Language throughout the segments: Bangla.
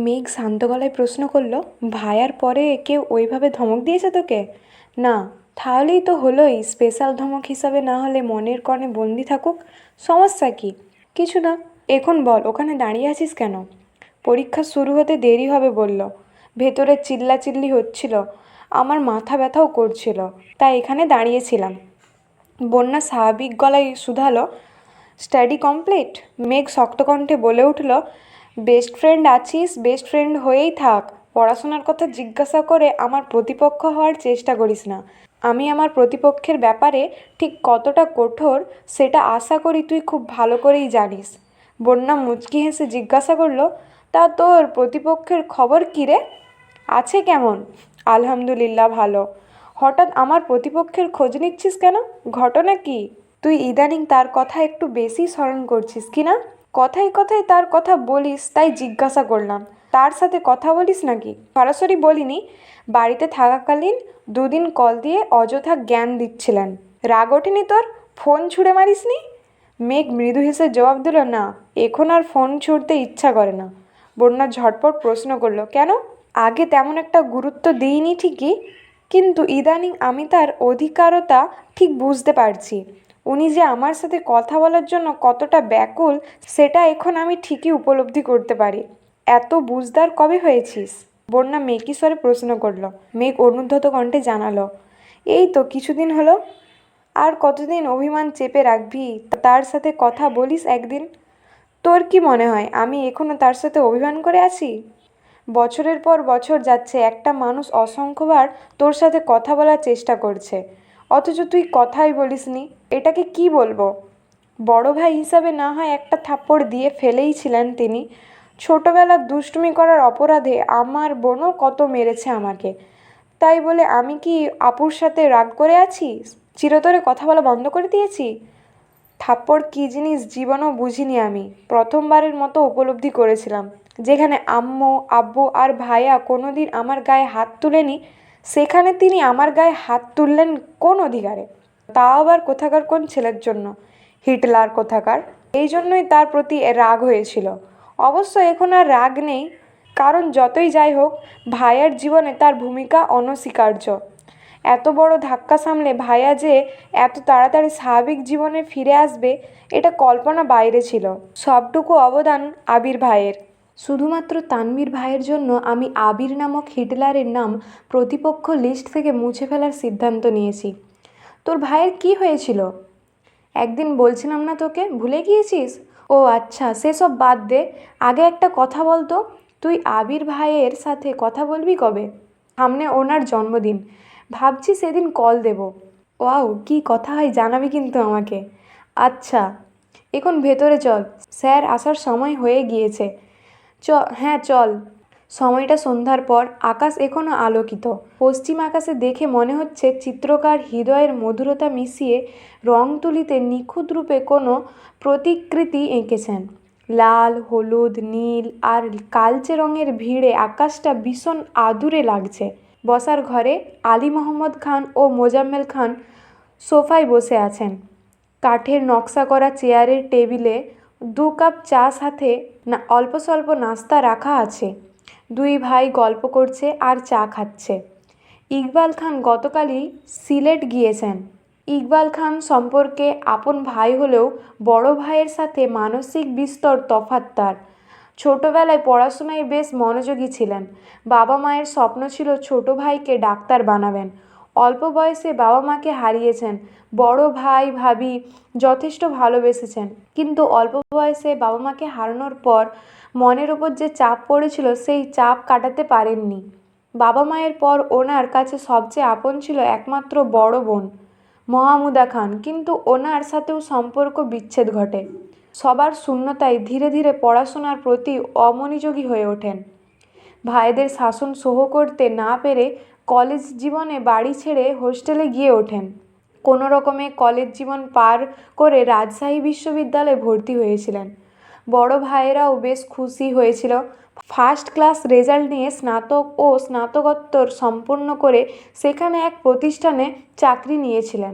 মেঘ শান্ত গলায় প্রশ্ন করলো, ভায়ার পরে কেউ ওইভাবে ধমক দিয়েছে তোকে? না। তাহলেই তো হলোই, স্পেশাল ধমক হিসাবে না হলে মনের কর্ণে বন্দি থাকুক। সমস্যা কি? কিছু না। এখন বল, ওখানে দাঁড়িয়ে আছিস কেন? পরীক্ষা শুরু হতে দেরি হবে বলল। ভেতরে চিল্লাচিল্লি হচ্ছিল, আমার মাথা ব্যথাও করছিল, তাই এখানে দাঁড়িয়েছিলাম। বন্যা স্বাভাবিক গলায় শুধালো, স্টাডি কমপ্লিট? মেঘ শক্ত কণ্ঠে বলে উঠল, বেস্ট ফ্রেন্ড আছিস, বেস্ট ফ্রেন্ড হয়েই থাক। পড়াশোনার কথা জিজ্ঞাসা করে আমার প্রতিপক্ষ হওয়ার চেষ্টা করিস না। আমি আমার প্রতিপক্ষের ব্যাপারে ঠিক কতটা কঠোর সেটা আশা করি তুই খুব ভালো করেই জানিস। বন্যা মুচকি হেসে জিজ্ঞাসা করলো, তা তোর প্রতিপক্ষের খবর কী রে? আছে কেমন? আলহামদুলিল্লাহ ভালো। হঠাৎ আমার প্রতিপক্ষের খোঁজ নিচ্ছিস কেন? ঘটনা কি? তুই ইদানিং তার কথা একটু বেশি স্মরণ করছিস কি না? কথায় কথায় তার কথা বলিস, তাই জিজ্ঞাসা করলাম। তার সাথে কথা বলিস নাকি? সরাসরি বলিনি, বাড়িতে থাকাকালীন দুদিন কল দিয়ে অযথা জ্ঞান দিচ্ছিলেন। রাগ ওঠেনি তোর? ফোন ছুঁড়ে মারিসনি? মেঘ মৃদু হেসে জবাব দিল, না, এখন আর ফোন ছুঁড়তে ইচ্ছা করে না। বন্যা ঝটপট প্রশ্ন করলো, কেন? আগে তেমন একটা গুরুত্ব দিইনি ঠিকই, কিন্তু ইদানিং আমি তার অধিকারতা ঠিক বুঝতে পারছি। উনি যে আমার সাথে কথা বলার জন্য কতটা ব্যাকুল সেটা এখন আমি ঠিকই উপলব্ধি করতে পারি। এত বুঝদার কবে হয়েছিস? বন্যা মেকি স্বরে প্রশ্ন করলো। মেঘ অনুদ্ধত কণ্ঠে জানালো, এই তো কিছুদিন হলো। আর কতদিন অভিমান চেপে রাখবি? তার সাথে কথা বলিস একদিন। তোর কি মনে হয় আমি এখনও তার সাথে অভিমান করে আছি? বছরের পর বছর যাচ্ছে, একটা মানুষ অসংখ্যবার তোর সাথে কথা বলার চেষ্টা করছে, অথচ তুই কথাই বলিসনি। এটাকে কি বলবো? বড় ভাই হিসাবে না হয় একটা থাপ্পড় দিয়ে ফেলেইছিলেন তিনি। ছোটবেলার দুষ্টুমি করার অপরাধে আমার বোনও কত মেরেছে আমাকে। তাই বলে আমি কি আপুর সাথে রাগ করে আছি? চিরতরে কথা বলা বন্ধ করে দিয়েছি? থাপ্পড় কী জিনিস জীবনেও বুঝিনি আমি। প্রথমবারের মতো উপলব্ধি করেছিলাম, যেখানে আম্মু, আব্বু আর ভাইয়া কোনোদিন আমার গায়ে হাত তুলেনি, সেখানে তিনি আমার গায়ে হাত তুললেন কোন অধিকারে? তাও আবার কোথাকার কোন ছেলের জন্য? হিটলার কোথাকার। এই জন্যই তার প্রতি রাগ হয়েছিল। অবশ্য এখন আর রাগ নেই, কারণ যতই যাই হোক, ভাইয়ার জীবনে তার ভূমিকা অনস্বীকার্য। এত বড় ধাক্কা সামলে ভাইয়া যে এত তাড়াতাড়ি স্বাভাবিক জীবনে ফিরে আসবে, এটা কল্পনা বাইরে ছিল। সবটুকু অবদান আবির ভাইয়ের। শুধুমাত্র তানভীর ভাইয়ের জন্য আমি আবির নামক হিটলারের নাম প্রতিপক্ষ লিস্ট থেকে মুছে ফেলার সিদ্ধান্ত নিয়েছি। তোর ভাইয়ের কি হয়েছিল? একদিন বলছিলাম না তোকে, ভুলে গিয়েছিস? ও আচ্ছা, সেসব বাদ দে। আগে একটা কথা বলতো, তুই আবির ভাইয়ের সাথে কথা বলবি কবে? সামনে ওনার জন্মদিন, ভাবছি সেদিন কল দেব। ওয়াও, কি কথা হয় জানাবি কিন্তু আমাকে। আচ্ছা, এখন ভেতরে চল, স্যার আসার সময় হয়ে গিয়েছে। হ্যাঁ চল। সময়টা সন্ধ্যার পর, আকাশ এখনও আলোকিত। পশ্চিম আকাশে দেখে মনে হচ্ছে চিত্রকার হৃদয়ের মধুরতা মিশিয়ে রং তুলিতে নিখুঁত রূপে কোনো প্রতিকৃতি এঁকেছেন। লাল, হলুদ, নীল আর কালচে রঙের ভিড়ে আকাশটা ভীষণ আদুরে লাগছে। বসার ঘরে আলী মোহাম্মদ খান ও মোজাম্মেল খান সোফায় বসে আছেন। কাঠের নকশা করা চেয়ারের টেবিলে 2 কাপ চা সাথে অল্প স্বল্প নাস্তা রাখা আছে। দুই ভাই গল্প করছে আর চা খাচ্ছে। ইকবাল খান গতকালই সিলেট গিয়েছেন। ইকবাল খান সম্পর্কে আপন ভাই হলেও বড় ভাইয়ের সাথে মানসিক বিস্তর তফাৎ তার। ছোটবেলায় পড়াশোনায় বেশ মনোযোগী ছিলেন। বাবা মায়ের স্বপ্ন ছিল ছোট ভাইকে ডাক্তার বানাবেন। অল্প বয়সে বাবা মাকে হারিয়েছেন। বড় ভাই ভাবি যথেষ্ট ভালোবেসেছেন, কিন্তু অল্প বয়সে বাবা মাকে হারানোর পর মনের ওপর যে চাপ পড়েছিল, সেই চাপ কাটাতে পারেননি। বাবা মায়ের পর ওনার কাছে সবচেয়ে আপন ছিল একমাত্র বড় বোন মাহমুদা খান, কিন্তু ওনার সাথেও সম্পর্ক বিচ্ছেদ ঘটে। সবার শূন্যতায় ধীরে ধীরে পড়াশোনার প্রতি অমনোযোগী হয়ে ওঠেন। ভাইদের শাসন সহ করতে না পেরে কলেজ জীবনে বাড়ি ছেড়ে হোস্টেলে গিয়ে ওঠেন। কোনো রকমে কলেজ জীবন পার করে রাজশাহী বিশ্ববিদ্যালয়ে ভর্তি হয়েছিলেন। বড় ভাইয়েরাও বেশ খুশি হয়েছিল। ফার্স্ট ক্লাস রেজাল্ট নিয়ে স্নাতক ও স্নাতকোত্তর সম্পূর্ণ করে সেখানে এক প্রতিষ্ঠানে চাকরি নিয়েছিলেন।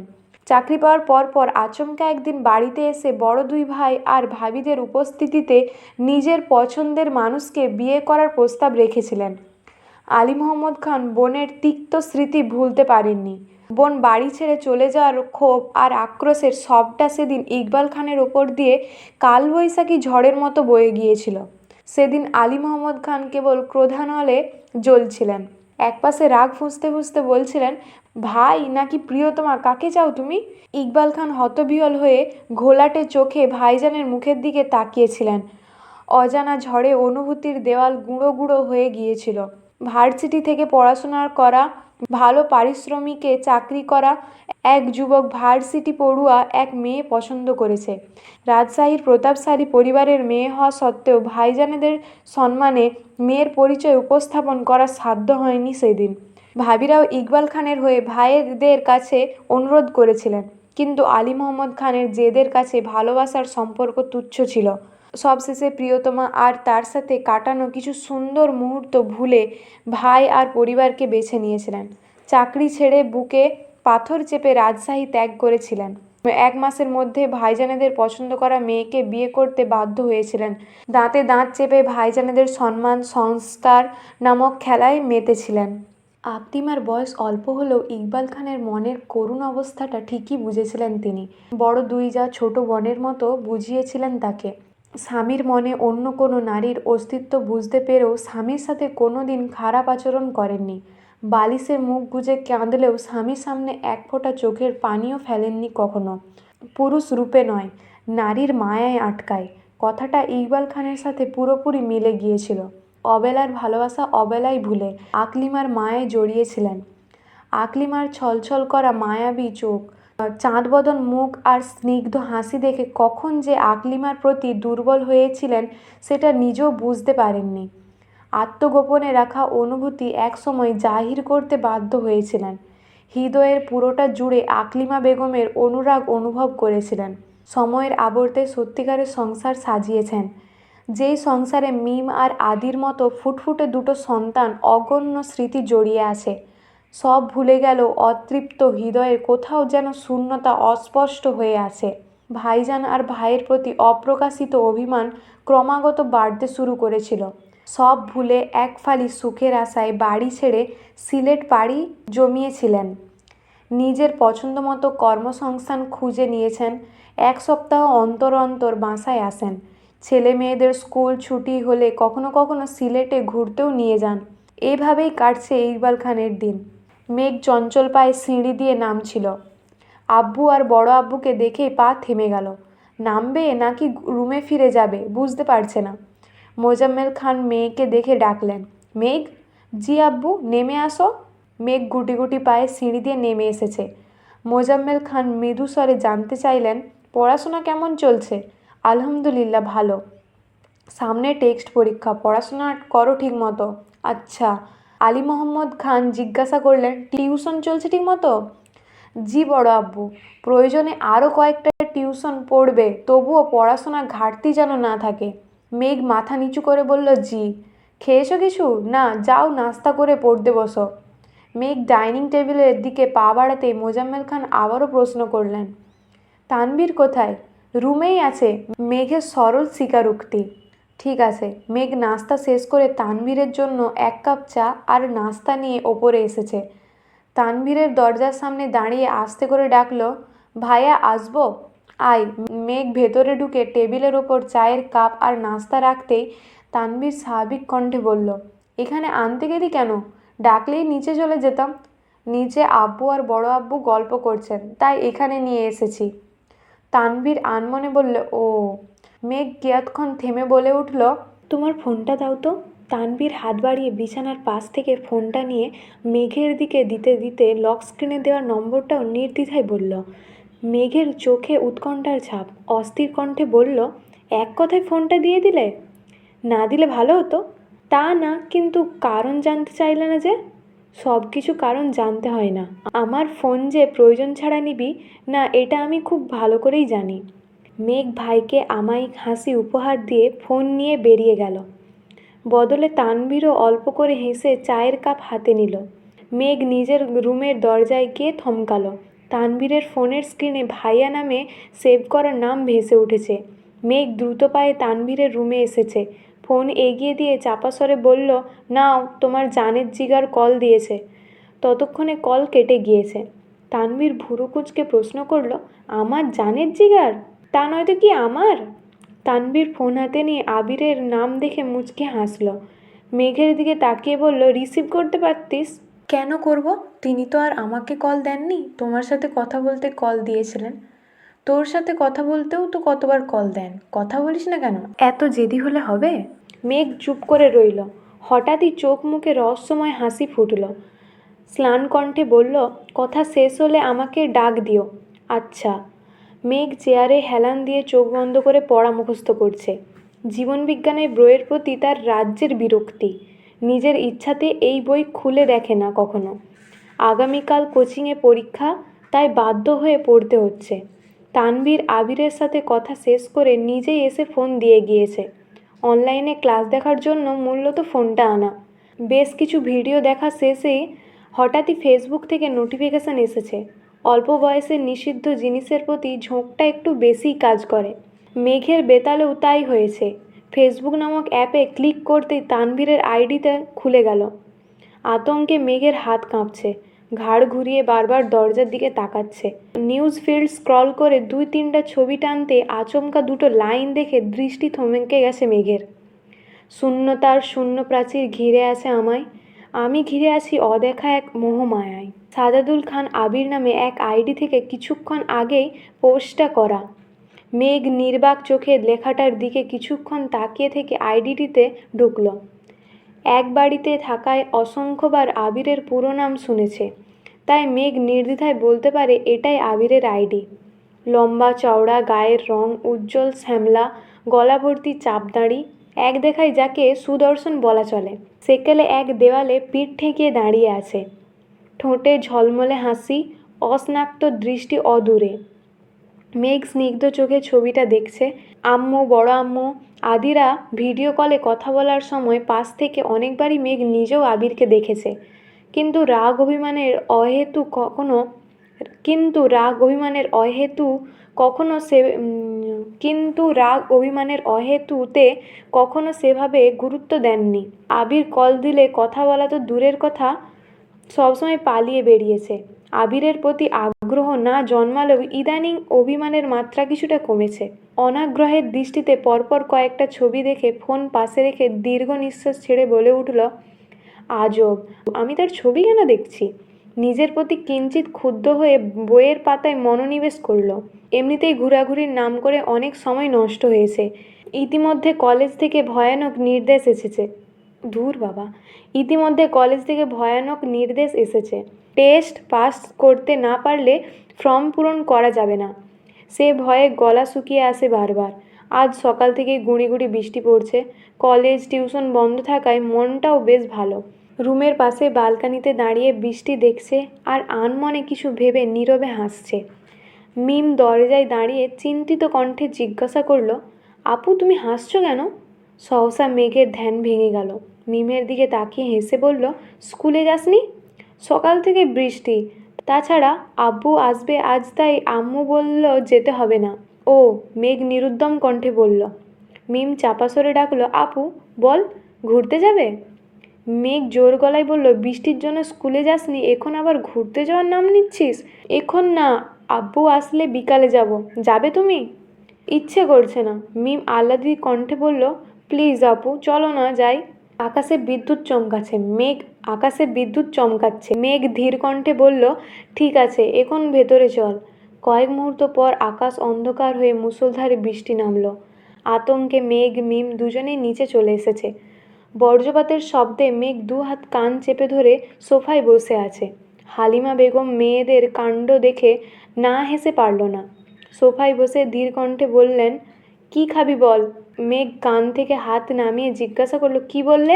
চাকরি পাওয়ার পর আচমকা একদিন বাড়িতে এসে বড় দুই ভাই আর ভাবিদের উপস্থিতিতে নিজের পছন্দের মানুষকে বিয়ে করার প্রস্তাব রেখেছিলেন। আলী মোহাম্মদ খান বোনের তিক্ত স্মৃতি ভুলতে পারেননি। বোন বাড়ি ছেড়ে চলে যাওয়ার ক্ষোভ আর আক্রোশের সবটা সেদিন ইকবাল খানের ওপর দিয়ে কালবৈশাখী ঝড়ের মতো বয়ে গিয়েছিল। সেদিন আলী মোহাম্মদ খান কেবল ক্রোধানলে জ্বলছিলেন। একপাশে রাগ ফুঁসতে ফুঁসতে বলছিলেন, ভাই নাকি প্রিয়তমা, কাকে চাও তুমি? ইকবাল খান হতবিহ্বল হয়ে ঘোলাটে চোখে ভাইজানের মুখের দিকে তাকিয়েছিলেন। অজানা ঝড়ে অনুভূতির দেওয়াল গুঁড়ো গুঁড়ো হয়ে গিয়েছিল। ভার্সিটি থেকে পড়াশোনা করা, ভালো পারিশ্রমিকে চাকরি করা এক যুবক ভার্সিটি পড়ুয়া এক মেয়ে পছন্দ করেছে। রাজশাহীর প্রতাপশালী পরিবারের মেয়ে হওয়া সত্ত্বেও ভাইজানেদের সম্মানে মেয়ের পরিচয় উপস্থাপন করার সাধ্য হয়নি সেদিন। ভাবিরাও ইকবাল খানের হয়ে ভাইদের কাছে অনুরোধ করেছিলেন, কিন্তু আলী মোহাম্মদ খানের জেদের কাছে ভালোবাসার সম্পর্ক তুচ্ছ ছিল। সবশেষে প্রিয়তমা আর তার সাথে কাটানো কিছু সুন্দর মুহূর্ত ভুলে ভাই আর পরিবারকে বেছে নিয়েছিলেন। চাকরি ছেড়ে বুকে পাথর চেপে রাজশাহী ত্যাগ করেছিলেন। 1 মাসের মধ্যে ভাইজানেদের পছন্দ করা মেয়েকে বিয়ে করতে বাধ্য হয়েছিলেন। দাঁতে দাঁত চেপে ভাইজানেদের সম্মান সংস্কার নামক খেলায় মেতেছিলেন। আপতিমার বয়স অল্প হলেও ইকবাল খানের মনের করুণ অবস্থাটা ঠিকই বুঝেছিলেন তিনি। বড় দুই যা ছোট বোনের মতো বুঝিয়েছিলেন তাকে। স্বামীর মনে অন্য কোনো নারীর অস্তিত্ব বুঝতে পেরেও স্বামীর সাথে কোনো দিন খারাপ আচরণ করেননি। বালিশে মুখ গুজে কাঁদলেও স্বামীর সামনে এক ফোঁটা চোখের পানিও ফেলেননি কখনো। পুরুষ রূপে নয়, নারীর মায়ায় আটকায়, কথাটা ইকবাল খানের সাথে পুরোপুরি মিলে গিয়েছিল। অবেলার ভালোবাসা অবেলায় ভুলে আকলিমার মায়ায় জড়িয়েছিলেন। আকলিমার ছলছল করা মায়াবী চোখ, চাঁদবদন মুখ আর স্নিগ্ধ হাসি দেখে কখন যে আকলিমার প্রতি দুর্বল হয়েছিলেন সেটা নিজেও বুঝতে পারেননি। আত্মগোপনে রাখা অনুভূতি একসময় জাহির করতে বাধ্য হয়েছিলেন। হৃদয়ের পুরোটা জুড়ে আকলিমা বেগমের অনুরাগ অনুভব করেছিলেন। সময়ের আবর্তে সত্যিকারের সংসার সাজিয়েছেন, যেই সংসারে মিম আর আদির মতো ফুটফুটে দুটো সন্তান, অগণ্য স্মৃতি জড়িয়ে আছে। সব ভুলে গেল অতৃপ্ত হৃদয়ের কোথাও যেন শূন্যতা অস্পষ্ট হয়ে আছে। ভাইজান আর ভাইয়ের প্রতি অপ্রকাশিত অভিমান ক্রমাগত বাড়তে শুরু করেছিল। সব ভুলে এক ফালি সুখের আশায় বাড়ি ছেড়ে সিলেট পাড়ি জমিয়েছিলেন। নিজের পছন্দ মতো কর্মসংস্থান খুঁজে নিয়েছেন। 1 সপ্তাহ অন্তর অন্তর বাসায় আসেন। ছেলে মেয়েদের স্কুল ছুটি হলে কখনো কখনো সিলেটে ঘুরতেও নিয়ে যান। এভাবেই কাটছে ইকবাল খানের দিন। মেঘ চঞ্চল পায়ে সিঁড়ি দিয়ে নামছিল। আব্বু আর বড় আব্বুকে দেখেই পা থেমে গেল। নামবে নাকি রুমে ফিরে যাবে বুঝতে পারছে না। মোজাম্মেল খান মেয়েকে দেখে ডাকলেন, মেঘ। জি আব্বু, নেমে আসো। মেঘ গুটি গুটি পায়ে সিঁড়ি দিয়ে নেমে এসেছে। মোজাম্মেল খান মৃদু স্বরে জানতে চাইলেন, পড়াশোনা কেমন চলছে? আলহামদুলিল্লাহ ভালো। সামনে টেক্সট পরীক্ষা, পড়াশোনা করো ঠিক মতো। আচ্ছা। আলী মোহাম্মদ খান জিজ্ঞাসা করলেন, টিউশন চলছে ঠিক মতো? জি বড় আব্বু, প্রয়োজনে আরও কয়েকটা টিউশন পড়বে, তবুও পড়াশোনার ঘাটতি যেন না থাকে। মেঘ মাথা নিচু করে বলল, জি। খেয়েছো কিছু? না, যাও নাস্তা করে পড়তে বসো। মেঘ ডাইনিং টেবিলের দিকে পা বাড়াতেই মোজাম্মেল খান আবারও প্রশ্ন করলেন, তানভীর কোথায়? রুমেই আছে, মেঘের সরল স্বীকারোক্তি। ঠিক আছে। মেঘ নাস্তা শেষ করে তানভীরের জন্য 1 কাপ চা আর নাস্তা নিয়ে ওপরে এসেছে। তানভীরের দরজার সামনে দাঁড়িয়ে আস্তে করে ডাকলো, ভাইয়া আসবো? আয়। মেঘ ভেতরে ঢুকে টেবিলের ওপর চায়ের কাপ আর নাস্তা রাখতেই তানভীর স্বাভাবিক কণ্ঠে বলল, এখানে আনতে গেলি কেন? ডাকলেই নিচে চলে যেতাম। নিচে আব্বু আর বড় আব্বু গল্প করছেন, তাই এখানে নিয়ে এসেছি। তানভীর আনমনে বলল, ও। মেঘ কিয়ৎক্ষণ থেমে বলে উঠল, তোমার ফোনটা দাও তো। তানভীর হাত বাড়িয়ে বিছানার পাশ থেকে ফোনটা নিয়ে মেঘের দিকে দিতে দিতে লক স্ক্রিনে দেওয়া নম্বরটাও নির্দ্বিধায় বলল। মেঘের চোখে উৎকণ্ঠার ছাপ, অস্থির কণ্ঠে বলল, এক কথায় ফোনটা দিয়ে দিলে? না দিলে ভালো হতো। তা না, কিন্তু কারণ জানতে চাইলে না যে? সব কিছু কারণ জানতে হয় না। আমার ফোন যে প্রয়োজন ছাড়া নিবি না, এটা আমি খুব ভালো করেই জানি। মেঘ ভাইকে আমায়িক হাসি উপহার দিয়ে ফোন নিয়ে বেরিয়ে গেল। বদলে তানভীরও অল্প করে হেসে চায়ের কাপ হাতে নিল। মেঘ নিজের রুমের দরজায় গিয়ে থমকালো। তানভীরের ফোনের স্ক্রিনে ভাইয়া নামে সেভ করা নাম ভেসে উঠেছে। মেঘ দ্রুত পায়ে তানভীরের রুমে এসেছে। ফোন এগিয়ে দিয়ে চাপা স্বরে বলল, নাও, তোমার জানের জিগার কল দিয়েছে। ততক্ষণে কল কেটে গিয়েছে। তানভীর ভুরু কুঁচকে প্রশ্ন করল, আমার জানের জিগার? তা নয়তো কি আমার? তানভীর ফোন হাতে নিয়ে আবিরের নাম দেখে মুচকি হাসল। মেঘের দিকে তাকিয়ে বলল, রিসিভ করতে পারতিস। কেন করব? তিনি তো আর আমাকে কল দেননি, তোমার সাথে কথা বলতে কল দিয়েছিলেন। তোর সাথে কথা বলতেও তো কতবার কল দেন, কথা বলিস না কেন? এত জেদি হলে হবে? মেঘ চুপ করে রইল। হঠাৎই চোখ মুখে রহস্যময় হাসি ফুটল। স্নান কণ্ঠে বলল, কথা শেষ হলে আমাকে ডাক দিও। আচ্ছা। মেঘ চেয়ারে হেলান দিয়ে চোখ বন্ধ করে পড়া মুখস্থ করছে। জীবনবিজ্ঞানের বইয়ের প্রতি তার রাজ্যের বিরক্তি। নিজের ইচ্ছাতে এই বই খুলে দেখে না কখনো। আগামীকাল কোচিংয়ে পরীক্ষা, তাই বাধ্য হয়ে পড়তে হচ্ছে। তানভীর আবিরের সাথে কথা শেষ করে নিজেই এসে ফোন দিয়ে গিয়েছে। অনলাইনে ক্লাস দেখার জন্য মূলত ফোনটা আনা। বেশ কিছু ভিডিও দেখা শেষেই হঠাৎই ফেসবুক থেকে নোটিফিকেশান এসেছে। অল্প বয়সের নিষিদ্ধ জিনিসের প্রতি ঝোঁকটা একটু বেশিই কাজ করে। মেঘের বেতালেও তাই হয়েছে। ফেসবুক নামক অ্যাপে ক্লিক করতেই তানভীরের আইডিতে খুলে গেল। আতঙ্কে মেঘের হাত কাঁপছে। ঘাড় ঘুরিয়ে বারবার দরজার দিকে তাকাচ্ছে। নিউজ ফিল্ড স্ক্রল করে 2-3টা ছবি টানতে আচমকা দুটো লাইন দেখে দৃষ্টি থমকে গেছে মেঘের। শূন্যতার শূন্য প্রাচীর ঘিরে আছে আমায়, আমি ঘিরে আছি অদেখা এক মোহমায়ায়। সাজাদুল খান আবির নামে এক আইডি থেকে কিছুক্ষণ আগেই পোস্টটা করা। মেঘ নির্বাক চোখে লেখাটার দিকে কিছুক্ষণ তাকিয়ে থেকে আইডিটিতে ঢুকল। এক বাড়িতে থাকায় অসংখ্যবার আবিরের পুরো নাম শুনেছে, তাই মেঘ নির্দ্বিধায় বলতে পারে এটাই আবিরের আইডি। লম্বা চওড়া, গায়ের রং উজ্জ্বল শ্যামলা, গলা ভর্তি চাপদাড়ি, এক দেখায় যাকে সুদর্শন বলা চলে। সেকেলে এক দেওয়ালে পিঠ ঠেকিয়ে দাঁড়িয়ে আছে। ঠোঁটে ঝলমলে হাসি, অস্নাক্ত দৃষ্টি অদূরে। মেঘ স্নিগ্ধ চোখে ছবিটা দেখছে। আম্মু, বড় আম্মু আদিরা ভিডিও কলে কথা বলার সময় পাশ থেকে অনেকবারই মেঘ নিজেও আবিরকে দেখেছে। কিন্তু রাগ অভিমানের অহেতুতে কখনো সেভাবে গুরুত্ব দেননি। আবির কল দিলে কথা বলা তো দূরের কথা, সবসময় পালিয়ে বেরিয়েছে। আবিরের প্রতি আগ্রহ না জন্মালেও ইদানিং অভিমানের মাত্রা কিছুটা কমেছে। অনাগ্রহের দৃষ্টিতে পরপর কয়েকটা ছবি দেখে ফোন পাশে রেখে দীর্ঘ নিঃশ্বাস ছেড়ে বলে উঠল, আজব, আমি তার ছবি কেন দেখছি? নিজের প্রতি কিঞ্চিত ক্ষুব্ধ হয়ে বইয়ের পাতায় মনোনিবেশ করল। এমনিতেই ঘোরাঘুরির নাম করে অনেক সময় নষ্ট হয়েছে। ইতিমধ্যে কলেজ থেকে ভয়ানক নির্দেশ এসেছে। টেস্ট পাস করতে না পারলে ফর্ম পূরণ করা যাবে না। সে ভয়ে গলা শুকিয়ে আসে বারবার। আজ সকাল থেকে গুঁড়ি গুঁড়ি বৃষ্টি পড়ছে। কলেজ টিউশন বন্ধ থাকায় মনটাও বেশ ভালো। রুমের পাশে বালকানিতে দাঁড়িয়ে বৃষ্টি দেখছে আর আনমনে কিছু ভেবে নীরবে হাসছে। মিম দরজায় দাঁড়িয়ে চিন্তিত কণ্ঠে জিজ্ঞাসা করল, আপু, তুমি হাসছো কেন? সহসা মেঘের ধ্যান ভেঙে গেল। মিমের দিকে তাকিয়ে হেসে বলল, স্কুলে যাসনি? সকাল থেকে বৃষ্টি, তাছাড়া আব্বু আসবে আজ, তাই আম্মু বলল যেতে হবে না। ও, মেঘ নিরুদ্যম কণ্ঠে বলল। মিম চাপা স্বরে ডাকল, আপু বল, ঘুরতে যাবে? মেঘ জোর গলায় বলল, বৃষ্টির জন্য স্কুলে যাসনি, এখন আবার ঘুরতে যাওয়ার নাম নিচ্ছিস? এখন না, আব্বু আসলে বিকালে যাব। যাবে তুমি? ইচ্ছে করছে না। মিম আহ্লাদি কণ্ঠে বলল, প্লিজ আপু, চলো না যাই। আকাশে বিদ্যুৎ চমকাচ্ছে। মেঘ ধীর কণ্ঠে বলল, ঠিক আছে, এখন ভেতরে চল। কয়েক মুহূর্ত পর আকাশ অন্ধকার হয়ে মুষলধারে বৃষ্টি নামল। আতঙ্কে মেঘ, মিম দুজনেই নিচে চলে এসেছে। বজ্রপাতের শব্দে মেঘ 2 হাত কান চেপে ধরে সোফায় বসে আছে। হালিমা বেগম মেয়েদের কাণ্ড দেখে না হেসে পারল না। সোফায় বসে ধীর কণ্ঠে বললেন, কি খাবি বল? মেঘ কান থেকে হাত নামিয়ে জিজ্ঞাসা করলো, কি বললে?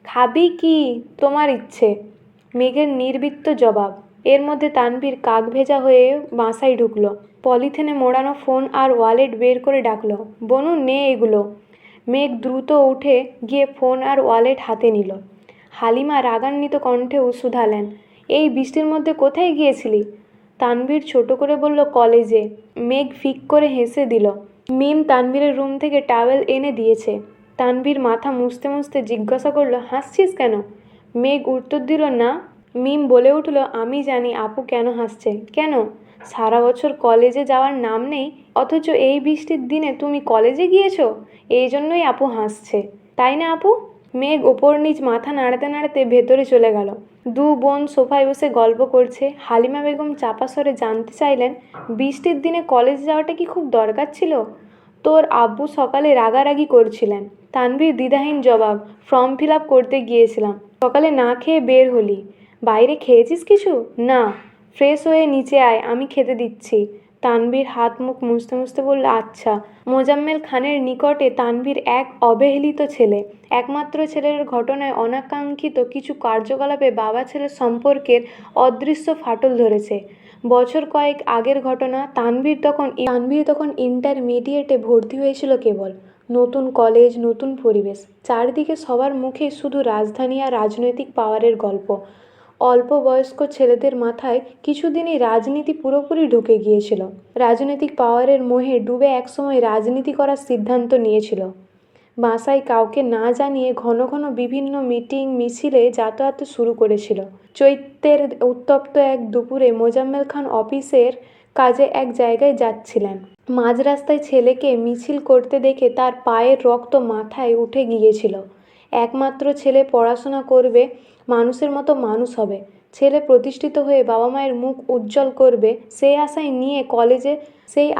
খাবি কি? তোমার ইচ্ছে। মেঘের নির্বিত্ত জবাব। এর মধ্যে তানভীর কাক ভেজা হয়ে বাসায় ঢুকলো। পলিথিনে মোড়ানো ফোন আর ওয়ালেট বের করে ডাকলো, বনু নে এগুলো। মেঘ দ্রুত উঠে গিয়ে ফোন আর ওয়ালেট হাতে নিল। হালিমা রাগান্বিত কণ্ঠে শুধালেন, এই বৃষ্টির মধ্যে কোথায় গিয়েছিলি? তানভীর ছোট করে বলল, কলেজে। মেঘ ফিক করে হেসে দিল। মিম তানভীরের রুম থেকে টাওয়েল এনে দিয়েছে। তানভীর মাথা মুছতে মুছতে জিজ্ঞাসা করলো, হাসছিস কেন? মেঘ উত্তর দিল, না। মিম বলে উঠল, আমি জানি আপু কেন হাসছে। কেন? সারা বছর কলেজে যাওয়ার নাম নেই, অথচ এই বৃষ্টির দিনে তুমি কলেজে গিয়েছো, এই জন্যই আপু হাসছে, তাই না আপু? মেঘ ওপর নিচ মাথা নাড়াতে নাড়াতে ভেতরে চলে গেল। দু বোন সোফায় বসে গল্প করছে। হালিমা বেগম চাপা স্বরে জানতে চাইলেন, বৃষ্টির দিনে কলেজ যাওয়াটা কি খুব দরকার ছিল? তোর আব্বু সকালে রাগারাগি করছিলেন। তানভীর দ্বিধাহীন জবাব, ফর্ম ফিল আপ করতে গিয়েছিলাম। সকালে না খেয়ে বের হলি? বাইরে খেয়েছিস কিছু? না। ফ্রেশ হয়ে নিচে আয়, আমি খেতে দিচ্ছি। তানভীর হাত মুখ মুছতে মুছতে বলল, আচ্ছা। মোজাম্মেল খানের নিকটে তানভীর এক অবহেলিত ছেলে। একমাত্র ছেলের ঘটনায় অনাকাঙ্ক্ষিত কিছু কার্যকলাপে বাবা ছেলের সম্পর্কের অদৃশ্য ফাটল ধরেছে। বছর কয়েক আগের ঘটনা। তানভীর তখন ইন্টারমিডিয়েটে ভর্তি হয়েছিল কেবল। নতুন কলেজ, নতুন পরিবেশ। চারদিকে সবার মুখে শুধু রাজধানী আর রাজনৈতিক পাওয়ারের গল্প। অল্প বয়স্ক ছেলেদের মাথায় কিছুদিনই রাজনীতি পুরোপুরি ঢুকে গিয়েছিল। রাজনৈতিক পাওয়ারের মোহে ডুবে একসময় রাজনীতি করার সিদ্ধান্ত নিয়েছিল। বাসায় কাউকে না জানিয়ে ঘন ঘন বিভিন্ন মিটিং মিছিলে যাতায়াত শুরু করেছিল। চৈত্রের উত্তপ্ত এক দুপুরে মোজাম্মেল খান অফিসের কাজে এক জায়গায় যাচ্ছিলেন। মাঝ রাস্তায় ছেলেকে মিছিল করতে দেখে তার পায়ের রক্ত মাথায় উঠে গিয়েছিল। একমাত্র ছেলে পড়াশোনা করবে, মানুষের মতো মানুষ হবে, ছেলে প্রতিষ্ঠিত হয়ে বাবা মায়ের মুখ উজ্জ্বল করবে, সেই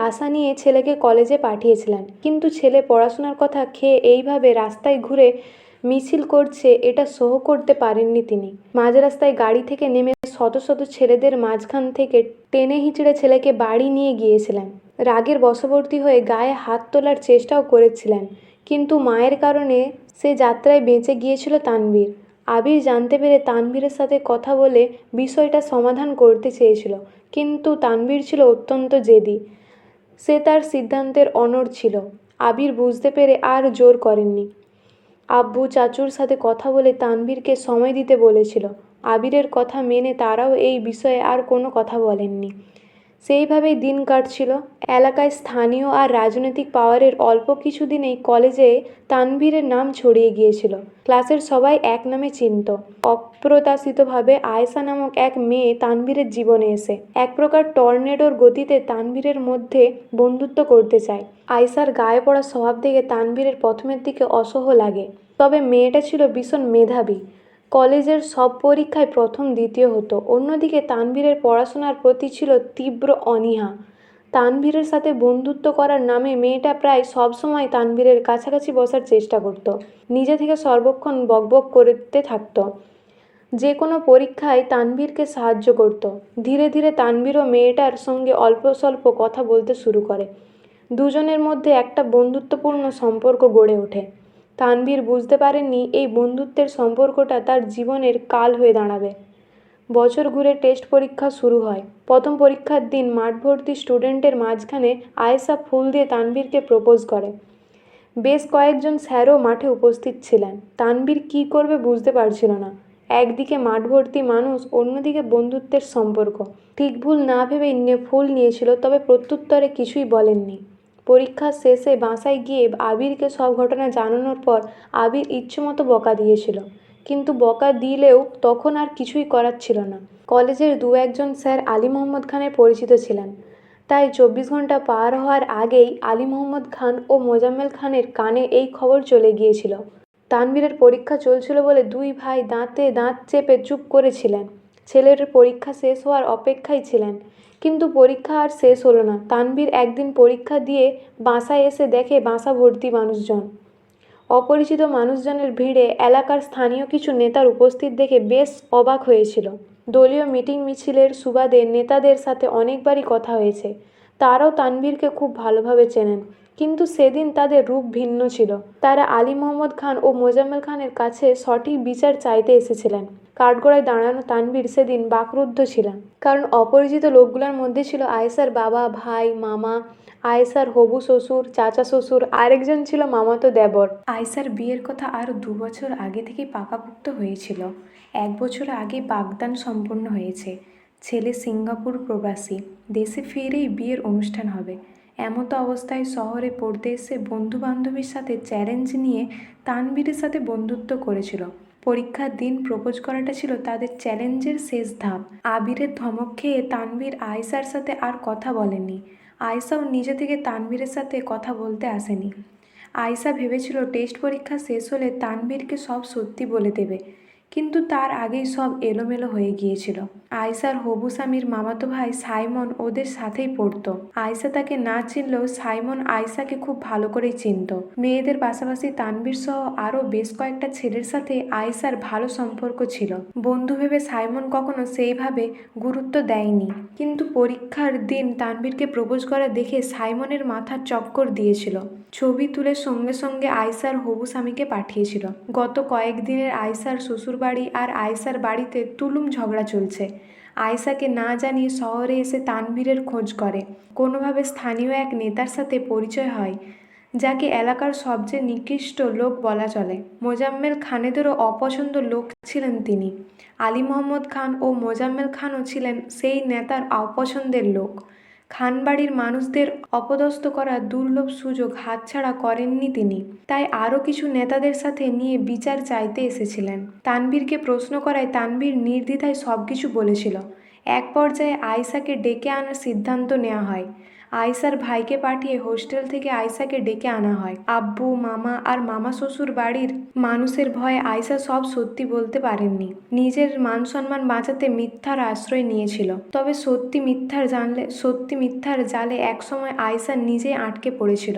আশা নিয়ে ছেলেকে কলেজে পাঠিয়েছিলেন। কিন্তু ছেলে পড়াশোনার কথা খেয়ে এইভাবে রাস্তায় ঘুরে মিছিল করছে, এটা সহ্য করতে পারেননি তিনি। মাঝ রাস্তায় গাড়ি থেকে নেমে শত শত ছেলেদের মাঝখান থেকে টেনে হিঁচড়ে ছেলেকে বাড়ি নিয়ে গিয়েছিলেন। রাগের বশবর্তী হয়ে গায়ে হাত তোলার চেষ্টাও করেছিলেন, কিন্তু মায়ের কারণে সে যাত্রায় বেঁচে গিয়েছিল তানভীর। আবির জানতে পেরে তানভীরের সাথে কথা বলে বিষয়টা সমাধান করতে চেয়েছিল, কিন্তু তানভীর ছিল অত্যন্ত জেদি। সে তার সিদ্ধান্তের অনড় ছিল। আবির বুঝতে পেরে আর জোর করেননি। আব্বু চাচুর সাথে কথা বলে তানভীরকে সময় দিতে বলেছিল। আবিরের কথা মেনে তারাও এই বিষয়ে আর কোনো কথা বলেননি। সেইভাবেই দিন কাটছিল। এলাকায় স্থানীয় আর রাজনৈতিক পাওয়ারের অল্প কিছু দিনেই কলেজে তানভীরের নাম ছড়িয়ে গিয়েছিল। ক্লাসের সবাই এক নামে চিনত। অপ্রত্যাশিতভাবে আয়েশা নামক এক মেয়ে তানভীরের জীবনে এসে এক প্রকার টর্নেডোর গতিতে তানভীরের মধ্যে বন্ধুত্ব করতে চায়। আয়েশার গায়ে পড়া স্বভাব দেখে তানভীরের প্রথমের দিকে অসহ্য লাগে, তবে মেয়েটা ছিল ভীষণ মেধাবী। কলেজের সব পরীক্ষায় প্রথম দ্বিতীয় হতো। অন্যদিকে তানভীরের পড়াশোনার প্রতি ছিল তীব্র অনীহা। তানভীরের সাথে বন্ধুত্ব করার নামে মেয়েটা প্রায় সবসময় তানভীরের কাছাকাছি বসার চেষ্টা করত। নিজে থেকে সর্বক্ষণ বকবক করতে থাকত। যে কোনো পরীক্ষায় তানভীরকে সাহায্য করত। ধীরে ধীরে তানভীরও মেয়েটার সঙ্গে অল্প স্বল্প কথা বলতে শুরু করে। দুজনের মধ্যে একটা বন্ধুত্বপূর্ণ সম্পর্ক গড়ে ওঠে। তানভীর বুঝতে পারেননি এই বন্ধুত্বের সম্পর্কটা তার জীবনের কাল হয়ে দাঁড়াবে। বছর ঘুরে টেস্ট পরীক্ষা শুরু হয়। প্রথম পরীক্ষার দিন মাঠ ভর্তি স্টুডেন্টের মাঝখানে আয়েশা ফুল দিয়ে তানভীরকে প্রপোজ করে। বেশ কয়েকজন স্যারও মাঠে উপস্থিত ছিলেন। তানভীর কী করবে বুঝতে পারছিল না। একদিকে মাঠ ভর্তি মানুষ, অন্যদিকে বন্ধুত্বের সম্পর্ক। ঠিক ভুল না ভেবেই ফুল নিয়েছিল, তবে প্রত্যুত্তরে কিছুই বলেননি। পরীক্ষা শেষে বাসায় গিয়ে আবিরকে সব ঘটনা জানানোর পর আবির ইচ্ছেমতো বকা দিয়েছিল, কিন্তু বকা দিলেও তখন আর কিছুই করার ছিল না। কলেজের দু একজন স্যার আলী মোহাম্মদ খানের পরিচিত ছিলেন, তাই 24 ঘন্টা পার হওয়ার আগেই আলী মোহাম্মদ খান ও মোজাম্মেল খানের কানে এই খবর চলে গিয়েছিল। তানভীরের পরীক্ষা চলছিল বলে দুই ভাই দাঁতে দাঁত চেপে চুপ করেছিলেন। ছেলের পরীক্ষা শেষ হওয়ার অপেক্ষায় ছিলেন, কিন্তু পরীক্ষা আর শেষ হলো না। তানভীর একদিন পরীক্ষা দিয়ে বাসায় এসে দেখে বাসা ভর্তি মানুষজন। অপরিচিত মানুষজনের ভিড়ে এলাকার স্থানীয় কিছু নেতার উপস্থিত দেখে বেশ অবাক হয়েছিল। দলীয় মিটিং মিছিলের সুবাদে নেতাদের সাথে অনেকবারই কথা হয়েছে। তারাও তানভীরকে খুব ভালোভাবে চেনেন, কিন্তু সেদিন তাদের রূপ ভিন্ন ছিল। তারা আলী মোহাম্মদ খান ও মোজাম্মেল খানের কাছে সঠিক বিচার চাইতে এসেছিলেন। কাঠগড়ায় দাঁড়ানো তানভীর সেদিন বাকরুদ্ধ ছিলেন, কারণ অপরিচিত লোকগুলোর মধ্যে ছিল আয়েশার বাবা, ভাই, মামা, আয়েশার হবু শ্বশুর, চাচা শ্বশুর, আরেকজন ছিল মামাতো দেবর। আয়েশার বিয়ের কথা আর 2 বছর আগে থেকেই পাকাপোক্ত হয়েছিল। 1 বছর আগে বাগদান সম্পন্ন হয়েছে। ছেলে সিঙ্গাপুর প্রবাসী, দেশে ফিরেই বিয়ের অনুষ্ঠান হবে। এমতো অবস্থায় শহরে পড়তে এসে বন্ধু বান্ধবীর সাথে চ্যালেঞ্জ নিয়ে তানবীরের সাথে বন্ধুত্ব করেছিল। পরীক্ষার দিন প্রপোজ করাটা ছিল তাদের চ্যালেঞ্জের শেষ ধাপ। আবিরের ধমক খেয়ে তানবীর আয়েশার সাথে আর কথা বলেনি। আয়েশাও নিজে থেকে তানবীরের সাথে কথা বলতে আসেনি। আয়েশা ভেবেছিল টেস্ট পরীক্ষা শেষ হলে তানবীরকে সব সত্যি বলে দেবে, কিন্তু তার আগেই সব এলোমেলো হয়ে গিয়েছিল। আয়েশার হবু স্বামীর মামাতো ভাই সাইমন ওদের সাথেই পড়তো। আয়েশা তাকে না চিনলেও সাইমন আয়েশাকে খুব ভালো করেই চিনত। মেয়েদের পাশাপাশি তানবীর সহ আরও বেশ কয়েকটা ছেলের সাথে আয়েশার ভালো সম্পর্ক ছিল। বন্ধু ভেবে সাইমন কখনো সেইভাবে গুরুত্ব দেয়নি, কিন্তু পরীক্ষার দিন তানবীরকে প্রপোজ করা দেখে সাইমনের মাথা চক্কর দিয়েছিল। ছবি তুলে সঙ্গে সঙ্গে আয়েশার হবু স্বামীকে পাঠিয়েছিল। গত কয়েকদিনের আয়েশার শ্বশুরবাড়ি আর আয়েশার বাড়িতে তুলুম ঝগড়া চলছে। আয়েশাকে না জানিয়ে শহরে এসে তানবীরের খোঁজ করে। কোনোভাবে স্থানীয় এক নেতার সাথে পরিচয় হয়, যাকে এলাকার সবচেয়ে নিকৃষ্ট লোক বলা চলে। মোজাম্মেল খানেদেরও অপছন্দ লোক ছিলেন তিনি। আলী মোহাম্মদ খান ও মোজাম্মেল খানও ছিলেন সেই নেতার অপছন্দের লোক। খানবাড়ির মানুষদের অপদস্থ করার দুর্লভ সুযোগ হাতছাড়া করেননি তিনি। তাই আরও কিছু নেতাদের সাথে নিয়ে বিচার চাইতে এসেছিলেন। তানবীরকে প্রশ্ন করায় তানবীর নির্দ্বিধায় সব কিছু বলেছিল। এক পর্যায়ে আয়েশাকে ডেকে আনার সিদ্ধান্ত নেওয়া হয়। আয়েশার ভাইকে পাঠিয়ে হোস্টেল থেকে আয়েশাকে ডেকে আনা হয়। আব্বু, মামা আর মামা শ্বশুর বাড়ির মানুষের ভয়ে আয়েশা সব সত্যি বলতে পারেননি। নিজের মান সম্মান বাঁচাতে মিথ্যার আশ্রয় নিয়েছিল। তবে সত্যি মিথ্যার জালে একসময় আয়েশা নিজেই আটকে পড়েছিল।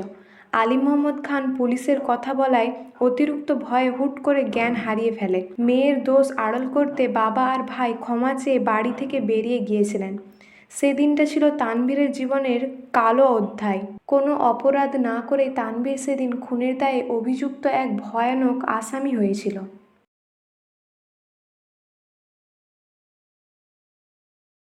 আলী মোহাম্মদ খান পুলিশের কথা বলায় অতিরিক্ত ভয়ে হুট করে জ্ঞান হারিয়ে ফেলে। মেয়ের দোষ আড়াল করতে বাবা আর ভাই ক্ষমা চেয়ে বাড়ি থেকে বেরিয়ে গিয়েছিলেন। সেদিনটা ছিল তানবীরের জীবনের কালো অধ্যায়। কোনো অপরাধ না করে তানবীর সেদিন খুনের দায়ে অভিযুক্ত এক ভয়ানক আসামি হয়েছিল।